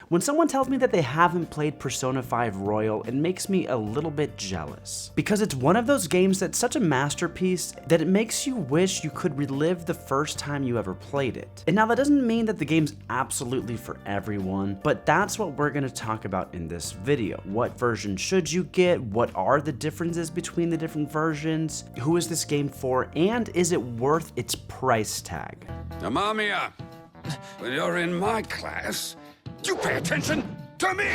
When someone tells me that they haven't played Persona 5 Royal, it makes me a little bit jealous. Because it's one of those games that's such a masterpiece that it makes you wish you could relive the first time you ever played it. And now that doesn't mean that the game's absolutely for everyone, but that's what we're gonna talk about in this video. What version should you get? What are the differences between the different versions? Who is this game for? And is it worth its price tag? Amamiya, when you're in my class, you pay attention to me!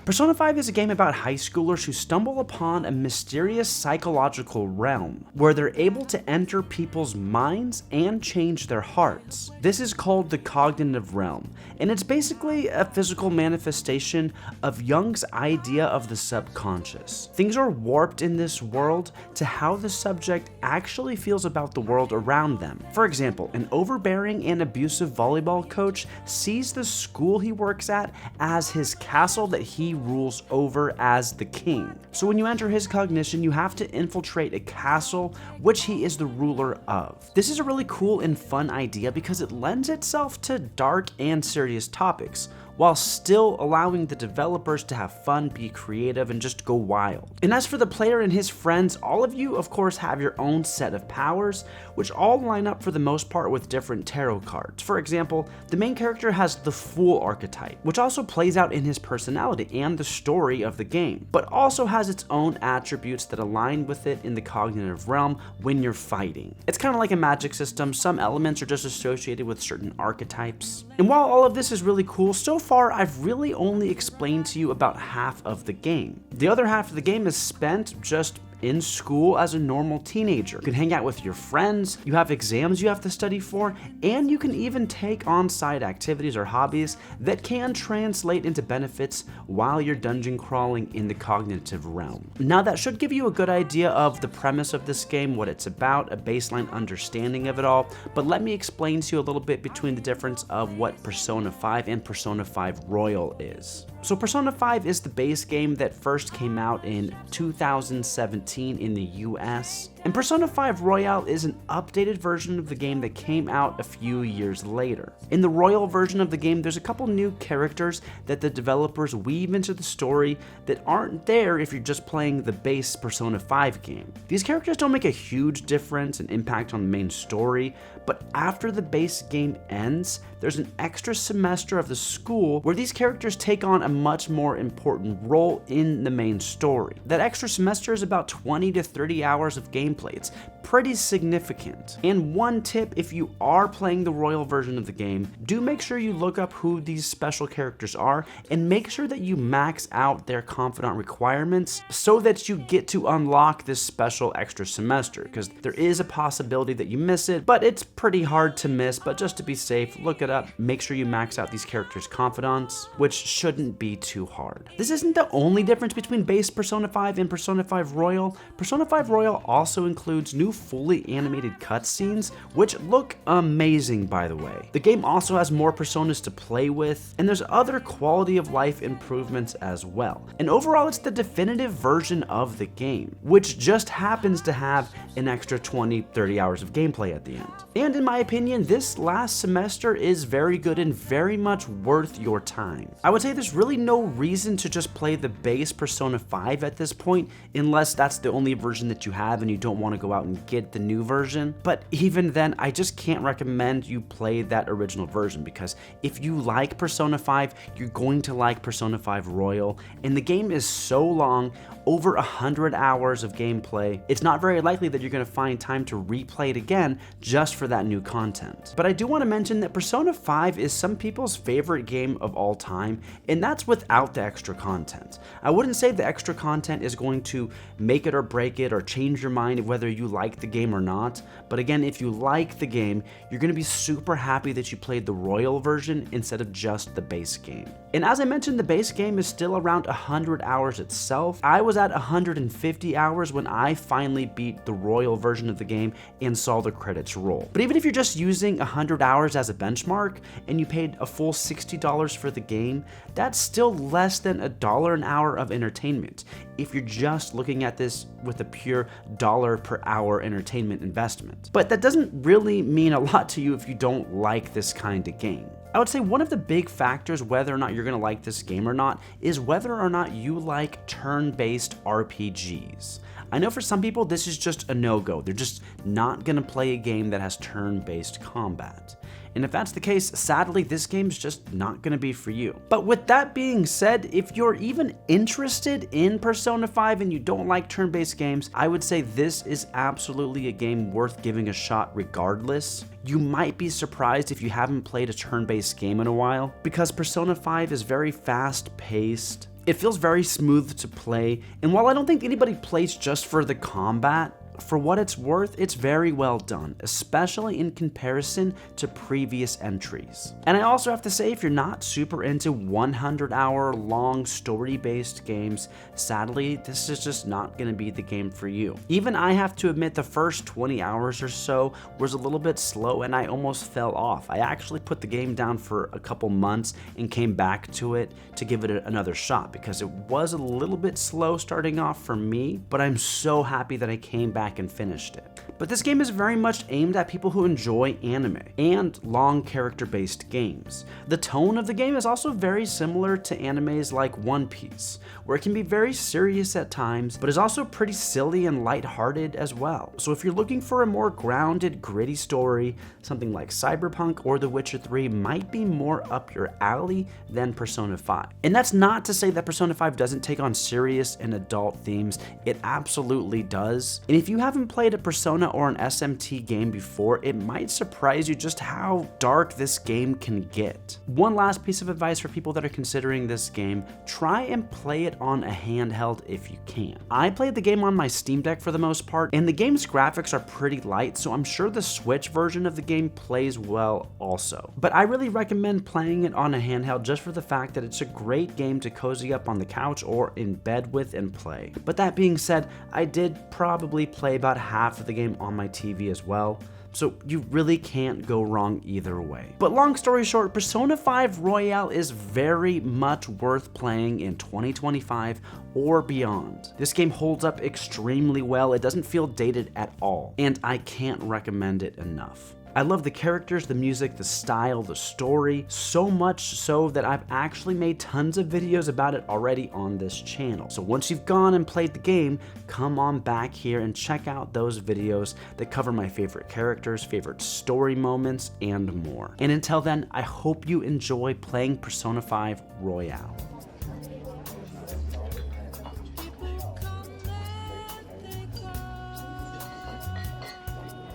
Persona 5 is a game about high schoolers who stumble upon a mysterious psychological realm where they're able to enter people's minds and change their hearts. This is called the cognitive realm, and it's basically a physical manifestation of Jung's idea of the subconscious. Things are warped in this world to how the subject actually feels about the world around them. For example, an overbearing and abusive volleyball coach sees the school he works at as his castle that he rules over as the king. So when you enter his cognition, you have to infiltrate a castle which he is the ruler of. This is a really cool and fun idea because it lends itself to dark and serious topics, while still allowing the developers to have fun, be creative, and just go wild. And as for the player and his friends, all of you of course have your own set of powers, which all line up for the most part with different tarot cards. For example, the main character has the Fool archetype, which also plays out in his personality and the story of the game, but also has its own attributes that align with it in the cognitive realm when you're fighting. It's kind of like a magic system, some elements are just associated with certain archetypes. And while all of this is really cool, so far I've really only explained to you about half of the game. The other half of the game is spent just in school as a normal teenager. You can hang out with your friends, you have exams you have to study for, and you can even take on side activities or hobbies that can translate into benefits while you're dungeon crawling in the cognitive realm. Now that should give you a good idea of the premise of this game, what it's about, a baseline understanding of it all, but let me explain to you a little bit between the difference of what Persona 5 and Persona 5 Royal is. So Persona 5 is the base game that first came out in 2017 in the US, and Persona 5 Royal is an updated version of the game that came out a few years later. In the Royal version of the game, there's a couple new characters that the developers weave into the story that aren't there if you're just playing the base Persona 5 game. These characters don't make a huge difference and impact on the main story, but after the base game ends, there's an extra semester of the school where these characters take on a much more important role in the main story. That extra semester is about 20 to 30 hours of gameplay. It's pretty significant. And one tip, if you are playing the Royal version of the game, do make sure you look up who these special characters are and make sure that you max out their confidant requirements so that you get to unlock this special extra semester, because there is a possibility that you miss it, but it's pretty hard to miss. But just to be safe, look it up, make sure you max out these characters' confidants, which shouldn't be too hard. This isn't the only difference between base Persona 5 and Persona 5 Royal. Persona 5 Royal also includes new fully animated cutscenes, which look amazing, by the way. The game also has more personas to play with, and there's other quality of life improvements as well. And overall, it's the definitive version of the game, which just happens to have an extra 20-30 hours of gameplay at the end. And in my opinion, this last semester is very good and very much worth your time. I would say there's really no reason to just play the base Persona 5 at this point, unless that's the only version that you have and you don't want to go out and get the new version. But even then, I just can't recommend you play that original version, because if you like Persona 5, you're going to like Persona 5 Royal, and the game is so long, over 100 hours of gameplay. It's not very likely that you're going to find time to replay it again just for that new content. But I do want to mention that Persona 5 is some people's favorite game of all time, and that's without the extra content. I wouldn't say the extra content is going to make it or break it or change your mind of whether you like the game or not, but again, if you like the game, you're going to be super happy that you played the Royal version instead of just the base game. And as I mentioned, the base game is still around 100 hours itself. I was at 150 hours when I finally beat the Royal version of the game and saw the credits roll. But even if you're just using 100 hours as a benchmark and you paid a full $60 for the game, that's still less than $1 an hour of entertainment if you're just looking at this with a pure dollar per hour entertainment investment. But that doesn't really mean a lot to you if you don't like this kind of game. I would say one of the big factors whether or not you're going to like this game or not is whether or not you like turn-based RPGs. I know for some people this is just a no-go. They're just not going to play a game that has turn-based combat. And if that's the case, sadly, this game's just not going to be for you. But with that being said, if you're even interested in Persona 5 and you don't like turn-based games, I would say this is absolutely a game worth giving a shot regardless. You might be surprised if you haven't played a turn-based game in a while, because Persona 5 is very fast-paced. It feels very smooth to play, and while I don't think anybody plays just for the combat, for what it's worth, it's very well done, especially in comparison to previous entries. And I also have to say, if you're not super into 100-hour long story-based games, sadly, this is just not going to be the game for you. Even I have to admit the first 20 hours or so was a little bit slow and I almost fell off. I actually put the game down for a couple months and came back to it to give it another shot because it was a little bit slow starting off for me, but I'm so happy that I came back and finished it. But this game is very much aimed at people who enjoy anime and long character-based games. The tone of the game is also very similar to animes like One Piece, where it can be very serious at times, but is also pretty silly and lighthearted as well. So if you're looking for a more grounded, gritty story, something like Cyberpunk or The Witcher 3 might be more up your alley than Persona 5. And that's not to say that Persona 5 doesn't take on serious and adult themes. It absolutely does. And if you haven't played a Persona or an SMT game before, it might surprise you just how dark this game can get. One last piece of advice for people that are considering this game: try and play it on a handheld if you can. I played the game on my Steam Deck for the most part, and the game's graphics are pretty light, so I'm sure the Switch version of the game plays well also. But I really recommend playing it on a handheld just for the fact that it's a great game to cozy up on the couch or in bed with and play. But that being said, I did probably play about half of the game on my TV as well, so you really can't go wrong either way. But long story short, Persona 5 Royal is very much worth playing in 2025 or beyond. This game holds up extremely well, it doesn't feel dated at all, and I can't recommend it enough. I love the characters, the music, the style, the story, so much so that I've actually made tons of videos about it already on this channel. So once you've gone and played the game, come on back here and check out those videos that cover my favorite characters, favorite story moments, and more. And until then, I hope you enjoy playing Persona 5 Royal.